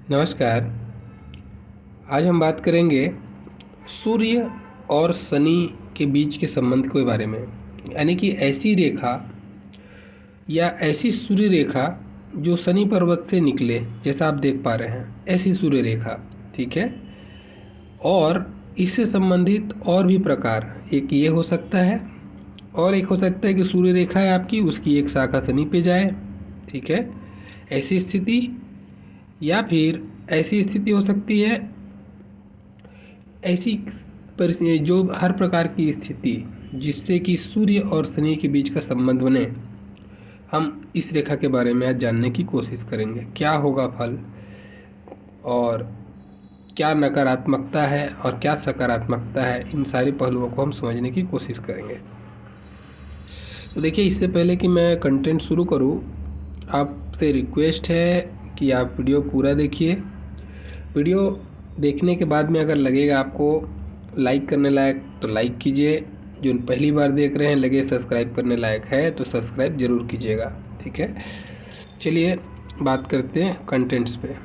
नमस्कार। आज हम बात करेंगे सूर्य और शनि के बीच के संबंध के बारे में। यानी कि ऐसी रेखा या ऐसी सूर्य रेखा जो शनि पर्वत से निकले, जैसा आप देख पा रहे हैं ऐसी सूर्य रेखा, ठीक है। और इससे संबंधित और भी प्रकार, एक ये हो सकता है और एक हो सकता है कि सूर्य रेखा है आपकी, उसकी एक शाखा शनि पे जाए, ठीक है, ऐसी स्थिति। या फिर ऐसी स्थिति हो सकती है, ऐसी जो हर प्रकार की स्थिति जिससे कि सूर्य और शनि के बीच का संबंध बने, हम इस रेखा के बारे में आज जानने की कोशिश करेंगे। क्या होगा फल और क्या नकारात्मकता है और क्या सकारात्मकता है, इन सारी पहलुओं को हम समझने की कोशिश करेंगे। तो देखिए, इससे पहले कि मैं कंटेंट शुरू करूं, आपसे रिक्वेस्ट है कि आप वीडियो पूरा देखिए। वीडियो देखने के बाद में अगर लगेगा आपको लाइक करने लायक तो लाइक कीजिए। जो पहली बार देख रहे हैं लगे सब्सक्राइब करने लायक है तो सब्सक्राइब ज़रूर कीजिएगा, ठीक है। चलिए बात करते हैं कंटेंट्स पे।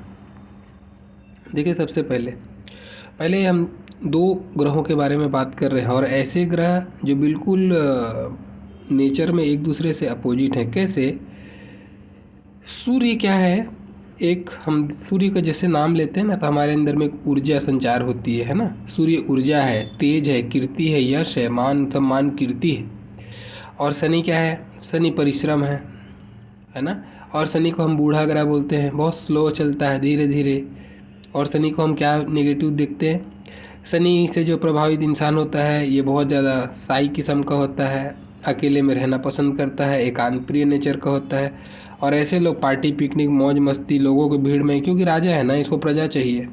देखिए, सबसे पहले हम दो ग्रहों के बारे में बात कर रहे हैं, और ऐसे ग्रह जो बिल्कुल नेचर में एक दूसरे से अपोजिट हैं। कैसे? सूर्य क्या है, एक हम सूर्य का जैसे नाम लेते हैं ना, तो हमारे अंदर में एक ऊर्जा संचार होती है ना। सूर्य ऊर्जा है, तेज है, कीर्ति है, यश है, मान सम्मान कीर्ति है। और शनि क्या है? शनि परिश्रम है ना। और शनि को हम बूढ़ा ग्रह बोलते हैं, बहुत स्लो चलता है, धीरे धीरे। और शनि को हम क्या नेगेटिव देखते हैं? शनि से जो प्रभावित इंसान होता है ये बहुत ज़्यादा शाई किस्म का होता है, अकेले में रहना पसंद करता है, एकांत प्रिय नेचर का होता है। और ऐसे लोग पार्टी पिकनिक मौज मस्ती लोगों की भीड़ में, क्योंकि राजा है ना, इसको प्रजा चाहिए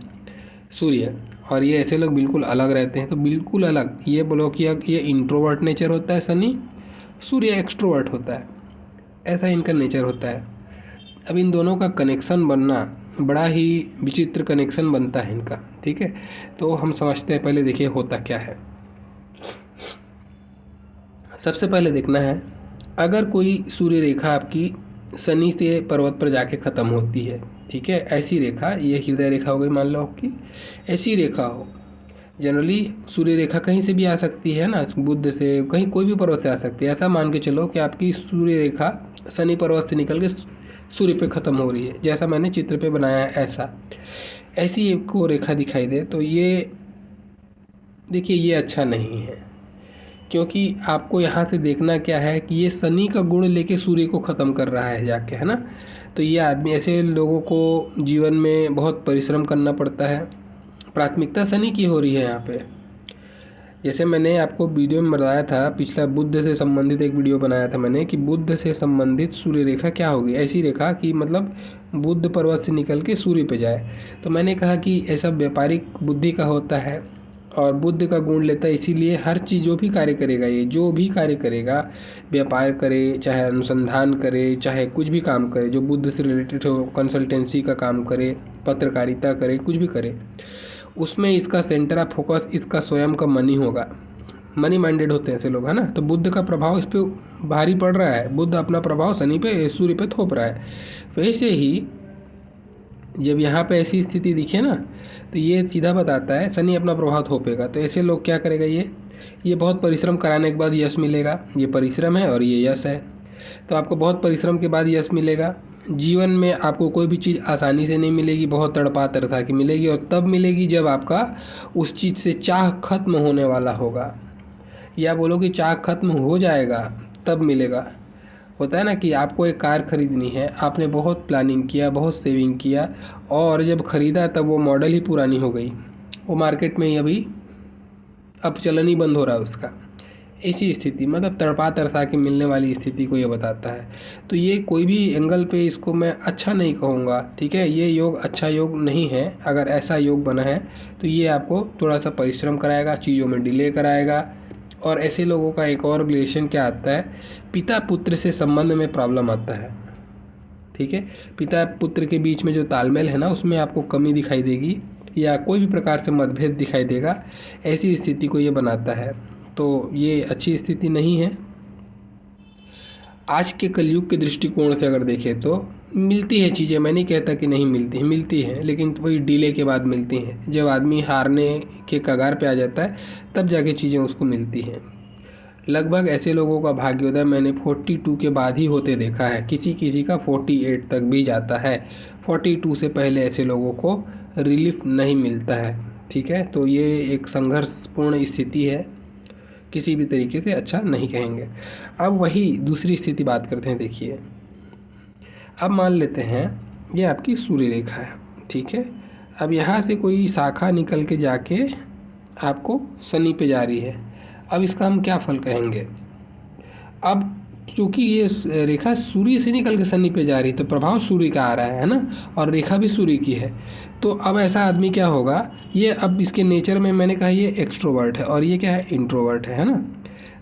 सूर्य, और ये ऐसे लोग बिल्कुल अलग रहते हैं। तो बिल्कुल अलग, ये बोलो कि ये इंट्रोवर्ट नेचर होता है शनि, सूर्य एक्सट्रोवर्ट होता है, ऐसा इनका नेचर होता है। अब इन दोनों का कनेक्शन बनना बड़ा ही विचित्र कनेक्शन बनता है इनका, ठीक है। तो हम समझते हैं, पहले देखिए होता क्या है। सबसे पहले देखना है, अगर कोई सूर्य रेखा आपकी शनि से पर्वत पर जाके ख़त्म होती है, ठीक है, ऐसी रेखा, ये हृदय रेखा हो गई मान लो आपकी, ऐसी रेखा हो। जनरली सूर्य रेखा कहीं से भी आ सकती है ना, बुध से, कहीं कोई भी पर्वत से आ सकती है। ऐसा मान के चलो कि आपकी सूर्य रेखा शनि पर्वत से निकल के सूर्य पे ख़त्म हो रही है, जैसा मैंने चित्र पे बनाया है ऐसी एक को रेखा दिखाई दे, तो ये देखिए ये अच्छा नहीं है। क्योंकि आपको यहाँ से देखना क्या है कि ये शनि का गुण लेके सूर्य को ख़त्म कर रहा है जाके, है ना। तो ये आदमी, ऐसे लोगों को जीवन में बहुत परिश्रम करना पड़ता है। प्राथमिकता शनि की हो रही है यहाँ पे। जैसे मैंने आपको वीडियो में बताया था, पिछला बुध से संबंधित एक वीडियो बनाया था मैंने, कि बुध से संबंधित सूर्य रेखा क्या होगी। ऐसी रेखा कि मतलब बुध पर्वत से निकल के सूर्य पे जाए। तो मैंने कहा कि ऐसा व्यापारिक बुद्धि का होता है और बुद्ध का गुण लेता है, इसीलिए हर चीज़ जो भी कार्य करेगा, ये जो भी कार्य करेगा, व्यापार करे, चाहे अनुसंधान करे, चाहे कुछ भी काम करे जो बुद्ध से रिलेटेड हो, कंसल्टेंसी का काम करे, पत्रकारिता करे, कुछ भी करे, उसमें इसका सेंटर ऑफ फोकस इसका स्वयं का मनी होगा। मनी माइंडेड होते हैं ऐसे लोग, है ना। तो बुद्ध का प्रभाव इस पर भारी पड़ रहा है, बुद्ध अपना प्रभाव शनि पे, सूर्य पे थोप रहा है। वैसे ही जब यहाँ पे ऐसी स्थिति दिखे ना, तो ये सीधा बताता है शनि अपना प्रभाव थोपेगा। तो ऐसे लोग क्या करेगा, ये बहुत परिश्रम कराने के बाद यश मिलेगा। ये परिश्रम है और ये यश है। तो आपको बहुत परिश्रम के बाद यश मिलेगा। जीवन में आपको कोई भी चीज़ आसानी से नहीं मिलेगी, बहुत तड़पा तरसा के मिलेगी, और तब मिलेगी जब आपका उस चीज़ से चाह खत्म होने वाला होगा, या बोलो कि चाह खत्म हो जाएगा तब मिलेगा। होता है ना कि आपको एक कार ख़रीदनी है, आपने बहुत प्लानिंग किया, बहुत सेविंग किया, और जब ख़रीदा तब वो मॉडल ही पुरानी हो गई, वो मार्केट में ही अभी अब चलन ही बंद हो रहा है उसका। ऐसी स्थिति, मतलब तड़पा तरसा के मिलने वाली स्थिति को ये बताता है। तो ये कोई भी एंगल पे इसको मैं अच्छा नहीं कहूँगा, ठीक है। ये योग अच्छा योग नहीं है। अगर ऐसा योग बना है तो ये आपको थोड़ा सा परिश्रम कराएगा, चीज़ों में डिले कराएगा। और ऐसे लोगों का एक और रिलेशन क्या आता है, पिता पुत्र से संबंध में प्रॉब्लम आता है, ठीक है। पिता पुत्र के बीच में जो तालमेल है ना, उसमें आपको कमी दिखाई देगी, या कोई भी प्रकार से मतभेद दिखाई देगा। ऐसी स्थिति को ये बनाता है। तो ये अच्छी स्थिति नहीं है। आज के कलयुग के दृष्टिकोण से अगर देखें तो मिलती है चीज़ें, मैं नहीं कहता कि नहीं मिलती हैं, मिलती हैं, लेकिन वही डिले के बाद मिलती हैं। जब आदमी हारने के कगार पे आ जाता है तब जाके चीज़ें उसको मिलती हैं। लगभग ऐसे लोगों का भाग्योदय मैंने 42 के बाद ही होते देखा है, किसी किसी का 48 तक भी जाता है। 42 से पहले ऐसे लोगों को रिलीफ नहीं मिलता है। ठीक है, तो ये एक संघर्षपूर्ण स्थिति है, किसी भी तरीके से अच्छा नहीं कहेंगे। अब वही दूसरी स्थिति बात करते हैं। देखिए, अब मान लेते हैं ये आपकी सूर्य रेखा है। ठीक है, अब यहाँ से कोई शाखा निकल के जाके आपको शनि पे जा रही है। अब इसका हम क्या फल कहेंगे? अब चूँकि ये रेखा सूर्य से निकल के शनि पे जा रही है तो प्रभाव सूर्य का आ रहा है ना, और रेखा भी सूर्य की है। तो अब ऐसा आदमी क्या होगा, ये अब इसके नेचर में मैंने कहा ये एक्सट्रोवर्ट है और ये क्या है, इंट्रोवर्ट है ना।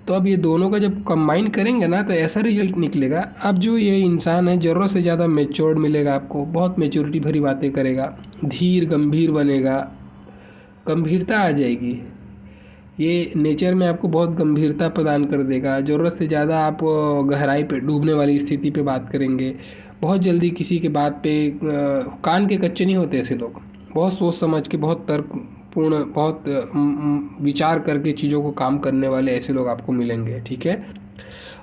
तो अब ये दोनों का जब कंबाइन करेंगे ना तो ऐसा रिजल्ट निकलेगा। अब जो ये इंसान है ज़रूरत से ज़्यादा मेच्योर्ड मिलेगा आपको, बहुत मेच्योरिटी भरी बातें करेगा, धीर गंभीर बनेगा, गंभीरता आ जाएगी। ये नेचर में आपको बहुत गंभीरता प्रदान कर देगा। ज़रूरत से ज़्यादा आप गहराई पे डूबने वाली स्थिति पे बात करेंगे। बहुत जल्दी किसी के बात पे कान के कच्चे नहीं होते ऐसे लोग। बहुत सोच समझ के, बहुत तर्कपूर्ण, बहुत विचार करके चीज़ों को काम करने वाले ऐसे लोग आपको मिलेंगे। ठीक है,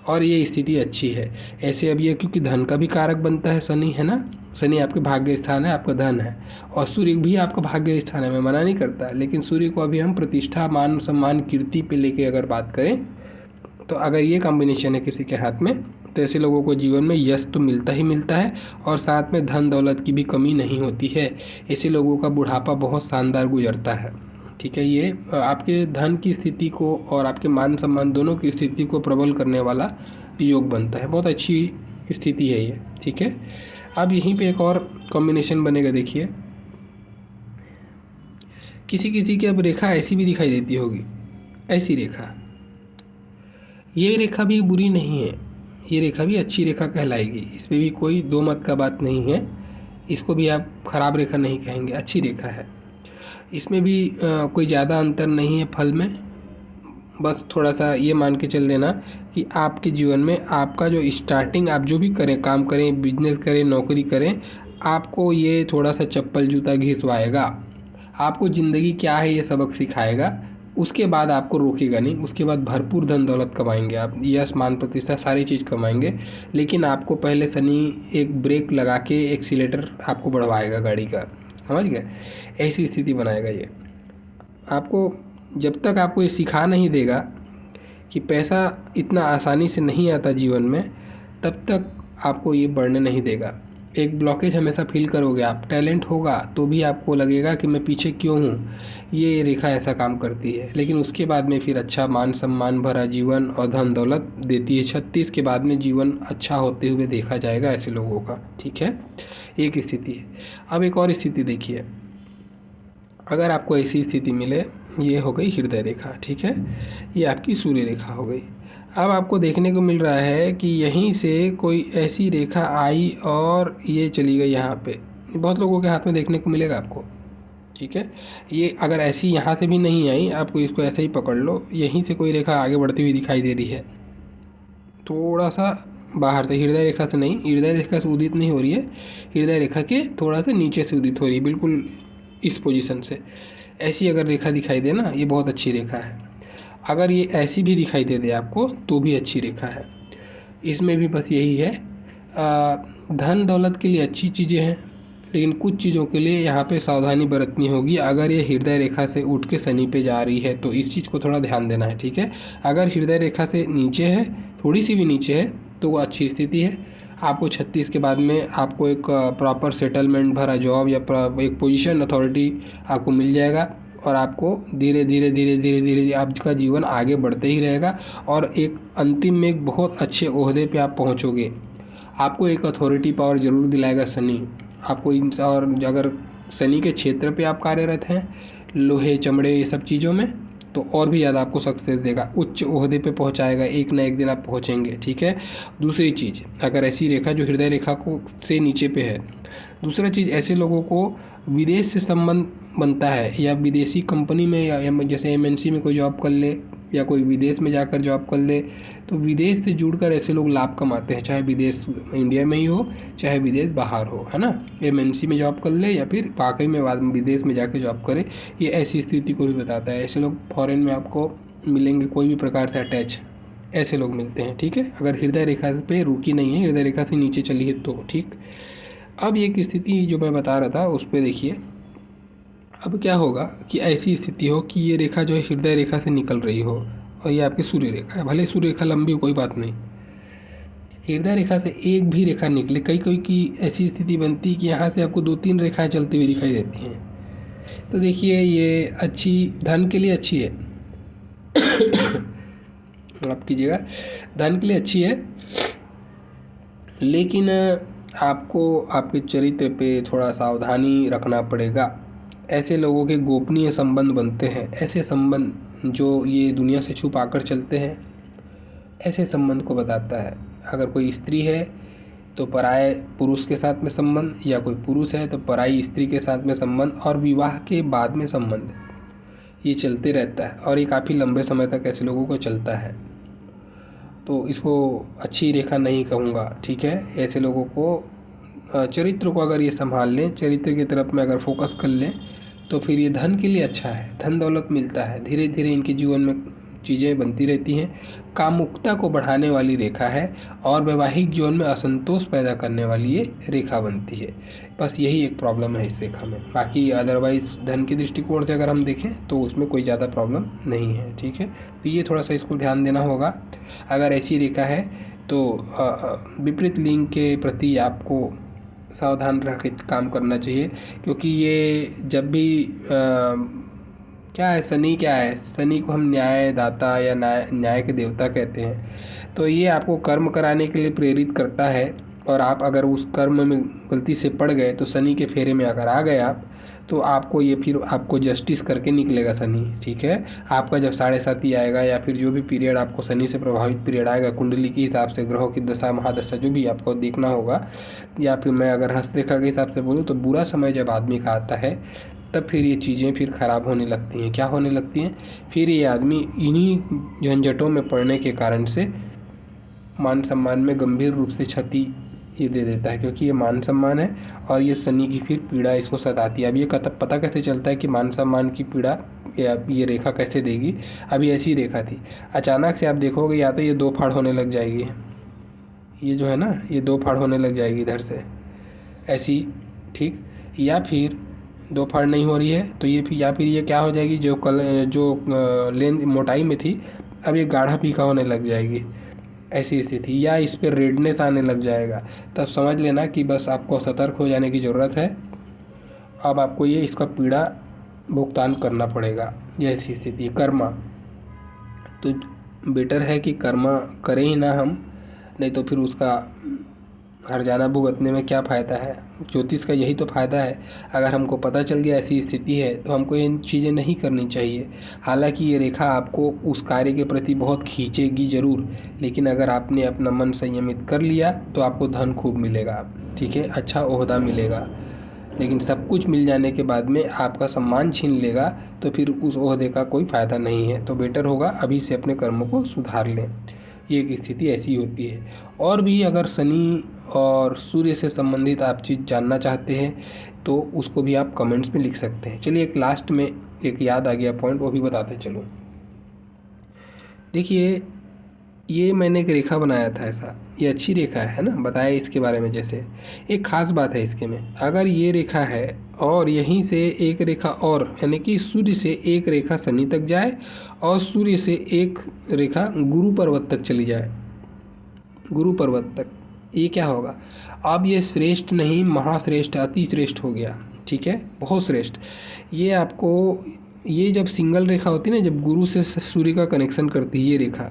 और ये स्थिति अच्छी है ऐसे। अब ये क्योंकि धन का भी कारक बनता है शनि, है ना। शनि आपके भाग्य स्थान है, आपका धन है, और सूर्य भी आपका भाग्य स्थान है, मैं मना नहीं करता। लेकिन सूर्य को अभी हम प्रतिष्ठा, मान सम्मान, कीर्ति पे लेके अगर बात करें तो अगर ये कॉम्बिनेशन है किसी के हाथ में तो ऐसे लोगों को जीवन में यश तो मिलता ही मिलता है, और साथ में धन दौलत की भी कमी नहीं होती है। ऐसे लोगों का बुढ़ापा बहुत शानदार गुजरता है। ठीक है, ये आपके धन की स्थिति को और आपके मान सम्मान दोनों की स्थिति को प्रबल करने वाला योग बनता है। बहुत अच्छी स्थिति है ये। ठीक है, अब यहीं पे एक और कॉम्बिनेशन बनेगा। देखिए, किसी किसी की अब रेखा ऐसी भी दिखाई देती होगी, ऐसी रेखा। ये रेखा भी बुरी नहीं है, ये रेखा भी अच्छी रेखा कहलाएगी, इसमें भी कोई दो मत का बात नहीं है। इसको भी आप खराब रेखा नहीं कहेंगे, अच्छी रेखा है। इसमें भी कोई ज़्यादा अंतर नहीं है फल में। बस थोड़ा सा ये मान के चल देना कि आपके जीवन में आपका जो स्टार्टिंग, आप जो भी करें, काम करें, बिजनेस करें, नौकरी करें, आपको ये थोड़ा सा चप्पल जूता घिसवाएगा। आपको ज़िंदगी क्या है ये सबक सिखाएगा। उसके बाद आपको रोकेगा नहीं, उसके बाद भरपूर धन दौलत कमाएंगे आप, यश मान प्रतिष्ठा सारी चीज़ कमाएंगे। लेकिन आपको पहले शनि एक ब्रेक लगा के एक्सीलेटर आपको बढ़वाएगा गाड़ी का, समझ गए। ऐसी स्थिति बनाएगा ये आपको। जब तक आपको ये सिखा नहीं देगा कि पैसा इतना आसानी से नहीं आता जीवन में, तब तक आपको ये बढ़ने नहीं देगा। एक ब्लॉकेज हमेशा फील करोगे आप। टैलेंट होगा तो भी आपको लगेगा कि मैं पीछे क्यों हूँ। ये रेखा ऐसा काम करती है, लेकिन उसके बाद में फिर अच्छा मान सम्मान भरा जीवन और धन दौलत देती है। 36 के बाद में जीवन अच्छा होते हुए देखा जाएगा ऐसे लोगों का। ठीक है, एक स्थिति है। अब एक और स्थिति देखिए, अगर आपको ऐसी स्थिति मिले, ये हो गई हृदय रेखा। ठीक है, ये आपकी सूर्य रेखा हो गई। अब आपको देखने को मिल रहा है कि यहीं से कोई ऐसी रेखा आई और ये चली गई यहाँ पे। बहुत लोगों के हाथ में देखने को मिलेगा आपको। ठीक है, ये अगर ऐसी यहाँ से भी नहीं आई, आपको इसको ऐसे ही पकड़ लो, यहीं से कोई रेखा आगे बढ़ती हुई दिखाई दे रही है, थोड़ा सा बाहर से, हृदय रेखा से नहीं, हृदय रेखा से उदित नहीं हो रही है, हृदय रेखा के थोड़ा सा नीचे से उदित हो रही है, बिल्कुल इस पोजीशन से। ऐसी अगर रेखा दिखाई दे ना, ये बहुत अच्छी रेखा है। अगर ये ऐसी भी दिखाई दे दे आपको तो भी अच्छी रेखा है। इसमें भी बस यही है, धन दौलत के लिए अच्छी चीज़ें हैं, लेकिन कुछ चीज़ों के लिए यहाँ पे सावधानी बरतनी होगी। अगर ये हृदय रेखा से उठ के शनि पे जा रही है तो इस चीज़ को थोड़ा ध्यान देना है। ठीक है, अगर हृदय रेखा से नीचे है, थोड़ी सी भी नीचे है, तो वो अच्छी स्थिति है। आपको 36 के बाद में आपको एक प्रॉपर सेटलमेंट भरा जॉब या एक पोजीशन, अथॉरिटी आपको मिल जाएगा, और आपको धीरे धीरे धीरे धीरे धीरे आपका जीवन आगे बढ़ते ही रहेगा, और एक अंतिम में एक बहुत अच्छे ओहदे पे आप पहुंचोगे। आपको एक अथॉरिटी पावर ज़रूर दिलाएगा शनि आपको। और अगर शनि के क्षेत्र पे आप कार्यरत हैं, लोहे चमड़े ये सब चीज़ों में, तो और भी ज़्यादा आपको सक्सेस देगा, उच्च ओहदे पे पहुंचाएगा। एक ना एक दिन आप पहुंचेंगे। ठीक है, दूसरी चीज़, अगर ऐसी रेखा जो हृदय रेखा को से नीचे पे है, दूसरा चीज़, ऐसे लोगों को विदेश से संबंध बनता है, या विदेशी कंपनी में, या जैसे MNC में कोई जॉब कर ले, या कोई विदेश में जाकर जॉब कर ले, तो विदेश से जुड़कर ऐसे लोग लाभ कमाते हैं, चाहे विदेश इंडिया में ही हो चाहे विदेश बाहर हो, है ना। एमएनसी में जॉब कर ले या फिर वाकई में बाद में विदेश में जाकर जॉब करे, ये ऐसी स्थिति को भी बताता है। ऐसे लोग फॉरेन में आपको मिलेंगे, कोई भी प्रकार से अटैच ऐसे लोग मिलते हैं, ठीक है। अगर हृदय रेखा पे रुकी नहीं है, हृदय रेखा से नीचे चली है तो ठीक। अब एक स्थिति जो मैं बता रहा था उस पर देखिए, अब क्या होगा कि ऐसी स्थिति हो कि ये रेखा जो है हृदय रेखा से निकल रही हो और ये आपकी सूर्य रेखा है, भले सूर्य रेखा लंबी हो कोई बात नहीं, हृदय रेखा से एक भी रेखा निकले, कई कोई की ऐसी स्थिति बनती है कि यहाँ से आपको 2-3 रेखाएं चलती हुई दिखाई देती हैं। तो देखिए ये अच्छी, धन के लिए अच्छी है माफ़ कीजिएगा, धन के लिए अच्छी है, लेकिन आपको आपके चरित्र पे थोड़ा सावधानी रखना पड़ेगा। ऐसे लोगों के गोपनीय संबंध बनते हैं, ऐसे संबंध जो ये दुनिया से छुपा कर चलते हैं, ऐसे संबंध को बताता है। अगर कोई स्त्री है तो पराये पुरुष के साथ में संबंध, या कोई पुरुष है तो पराई स्त्री के साथ में संबंध, और विवाह के बाद में संबंध, ये चलते रहता है और ये काफ़ी लंबे समय तक ऐसे लोगों को चलता है। तो इसको अच्छी रेखा नहीं कहूँगा, ठीक है। ऐसे लोगों को चरित्र को अगर ये संभाल लें, चरित्र की तरफ में अगर फोकस कर लें, तो फिर ये धन के लिए अच्छा है, धन दौलत मिलता है, धीरे धीरे इनके जीवन में चीज़ें बनती रहती हैं। कामुकता को बढ़ाने वाली रेखा है और वैवाहिक जीवन में असंतोष पैदा करने वाली ये रेखा बनती है। बस यही एक प्रॉब्लम है इस रेखा में, बाकी अदरवाइज़ धन के दृष्टिकोण से अगर हम देखें तो उसमें कोई ज़्यादा प्रॉब्लम नहीं है, ठीक है। तो ये थोड़ा सा इसको ध्यान देना होगा। अगर ऐसी रेखा है तो विपरीत लिंग के प्रति आपको सावधान रह के काम करना चाहिए, क्योंकि ये जब भी क्या है, शनि क्या है, शनि को हम न्यायदाता या न्याय के देवता कहते हैं। तो ये आपको कर्म कराने के लिए प्रेरित करता है, और आप अगर उस कर्म में गलती से पड़ गए तो शनि के फेरे में अगर आ गए आप, तो आपको ये फिर आपको जस्टिस करके निकलेगा शनि, ठीक है। आपका जब 7.5 आएगा या फिर जो भी पीरियड आपको शनि से प्रभावित पीरियड आएगा, कुंडली के हिसाब से ग्रहों की दशा महादशा जो भी आपको देखना होगा, या फिर मैं अगर हस्तरेखा के हिसाब से बोलूँ तो बुरा समय जब आदमी का आता है तब फिर ये चीज़ें फिर ख़राब होने लगती हैं। क्या होने लगती हैं, फिर ये आदमी इन्हीं झंझटों में पड़ने के कारण से मान सम्मान में गंभीर रूप से क्षति ये दे देता है, क्योंकि ये मान सम्मान है और ये शनि की फिर पीड़ा इसको सताती है। अब ये पता कैसे चलता है कि मान सम्मान की पीड़ा या ये रेखा कैसे देगी। अभी ऐसी रेखा थी, अचानक से आप देखोगे या तो ये 2 फाड़ होने लग जाएगी, ये जो है ना ये 2 फाड़ होने लग जाएगी इधर से ऐसी, ठीक। या फिर 2 फाड़ नहीं हो रही है तो ये फिर, या फिर ये क्या हो जाएगी, जो लेंथ मोटाई में थी अब ये गाढ़ा फीका होने लग जाएगी, ऐसी स्थिति। या इस पर रेडनेस आने लग जाएगा, तब समझ लेना कि बस आपको सतर्क हो जाने की ज़रूरत है। अब आपको ये इसका पीड़ा भुगतान करना पड़ेगा, ये ऐसी स्थिति। कर्मा तो बेटर है कि कर्मा करें ही ना हम, नहीं तो फिर उसका हर्जाना भुगतने में क्या फ़ायदा है। ज्योतिष का यही तो फ़ायदा है, अगर हमको पता चल गया ऐसी स्थिति है तो हमको ये चीज़ें नहीं करनी चाहिए। हालांकि ये रेखा आपको उस कार्य के प्रति बहुत खींचेगी ज़रूर, लेकिन अगर आपने अपना मन संयमित कर लिया तो आपको धन खूब मिलेगा, ठीक है, अच्छा ओहदा मिलेगा। लेकिन सब कुछ मिल जाने के बाद में आपका सम्मान छीन लेगा तो फिर उस ओहदे का कोई फ़ायदा नहीं है। तो बेटर होगा अभी से अपने कर्मों को सुधार लें, ये एक स्थिति ऐसी होती है। और भी अगर शनि और सूर्य से संबंधित आप चीज़ जानना चाहते हैं तो उसको भी आप कमेंट्स में लिख सकते हैं। चलिए एक लास्ट में एक याद आ गया पॉइंट, वो भी बताते चलो। देखिए ये मैंने एक रेखा बनाया था ऐसा, ये अच्छी रेखा है ना, बताया इसके बारे में। जैसे एक ख़ास बात है इसके में, अगर ये रेखा है और यहीं से एक रेखा और, यानी कि सूर्य से एक रेखा शनि तक जाए और सूर्य से एक रेखा गुरु पर्वत तक चली जाए, गुरु पर्वत तक, ये क्या होगा, अब ये श्रेष्ठ नहीं महाश्रेष्ठ अति श्रेष्ठ हो गया, ठीक है, बहुत श्रेष्ठ। ये आपको, ये जब सिंगल रेखा होती है ना, जब गुरु से सूर्य का कनेक्शन करती है ये रेखा,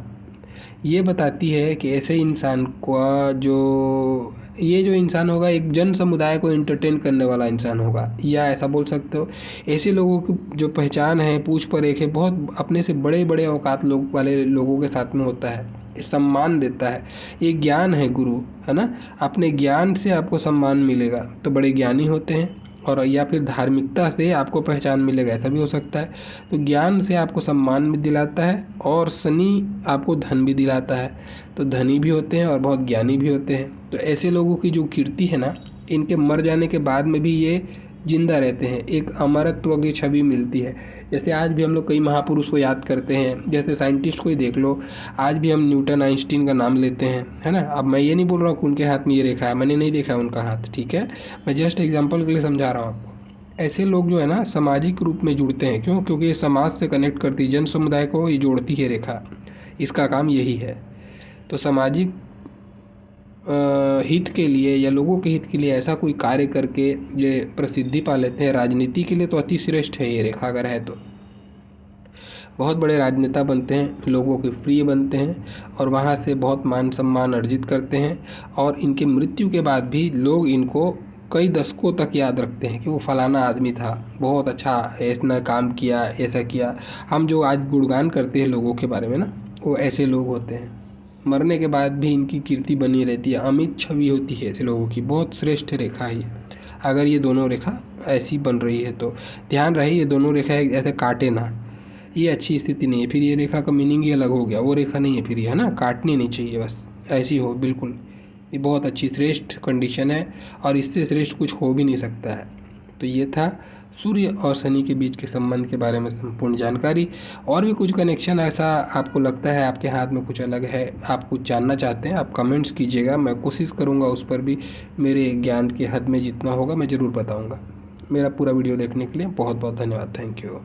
ये बताती है कि ऐसे इंसान का जो इंसान होगा एक जन समुदाय को एंटरटेन करने वाला इंसान होगा, या ऐसा बोल सकते हो ऐसे लोगों की जो पहचान है, पूछ पर एक है, बहुत अपने से बड़े बड़े औकात लोग वाले लोगों के साथ में होता है, सम्मान देता है। ये ज्ञान है गुरु, है ना, अपने ज्ञान से आपको सम्मान मिलेगा। तो बड़े ज्ञानी होते हैं और या फिर धार्मिकता से आपको पहचान मिलेगा, ऐसा भी हो सकता है। तो ज्ञान से आपको सम्मान भी दिलाता है और शनि आपको धन भी दिलाता है। तो धनी भी होते हैं और बहुत ज्ञानी भी होते हैं। तो ऐसे लोगों की जो कीर्ति है ना, इनके मर जाने के बाद में भी ये जिंदा रहते हैं, एक अमरत्व की छवि मिलती है। जैसे आज भी हम लोग कई महापुरुष को याद करते हैं, जैसे साइंटिस्ट को ही देख लो, आज भी हम न्यूटन आइंस्टीन का नाम लेते हैं, है ना। अब मैं ये नहीं बोल रहा हूँ कि उनके हाथ में ये रेखा है, मैंने नहीं देखा है उनका हाथ, ठीक है, मैं जस्ट एग्जाम्पल के लिए समझा रहा हूँ आपको। ऐसे लोग जो है ना सामाजिक रूप में जुड़ते हैं, क्यों? क्योंकि ये समाज से कनेक्ट करती है, जन समुदाय को ये जोड़ती है रेखा, इसका काम यही है। तो सामाजिक हित के लिए या लोगों के हित के लिए ऐसा कोई कार्य करके ये प्रसिद्धि पा लेते हैं। राजनीति के लिए तो अति श्रेष्ठ है ये रेखा, अगर है तो बहुत बड़े राजनेता बनते हैं, लोगों के प्रिय बनते हैं और वहाँ से बहुत मान सम्मान अर्जित करते हैं। और इनके मृत्यु के बाद भी लोग इनको कई दशकों तक याद रखते हैं कि वो फलाना आदमी था, बहुत अच्छा ऐसा काम किया, ऐसा किया। हम जो आज गुणगान करते हैं लोगों के बारे में ना, वो ऐसे लोग होते हैं। मरने के बाद भी इनकी कीर्ति बनी रहती है, अमित छवि होती है ऐसे लोगों की। बहुत श्रेष्ठ रेखा है ये। अगर ये दोनों रेखा ऐसी बन रही है तो ध्यान रहे, ये दोनों रेखा ऐसे काटे ना, ये अच्छी स्थिति नहीं है। फिर ये रेखा का मीनिंग ही अलग हो गया, वो रेखा नहीं है फिर ये, है ना। काटनी नहीं चाहिए, बस ऐसी हो बिल्कुल। ये बहुत अच्छी श्रेष्ठ कंडीशन है और इससे श्रेष्ठ कुछ हो भी नहीं सकता है। तो ये था सूर्य और शनि के बीच के संबंध के बारे में संपूर्ण जानकारी। और भी कुछ कनेक्शन ऐसा आपको लगता है, आपके हाथ में कुछ अलग है, आप कुछ जानना चाहते हैं, आप कमेंट्स कीजिएगा, मैं कोशिश करूँगा उस पर भी मेरे ज्ञान के हद में जितना होगा मैं ज़रूर बताऊँगा। मेरा पूरा वीडियो देखने के लिए बहुत बहुत धन्यवाद। Thank you.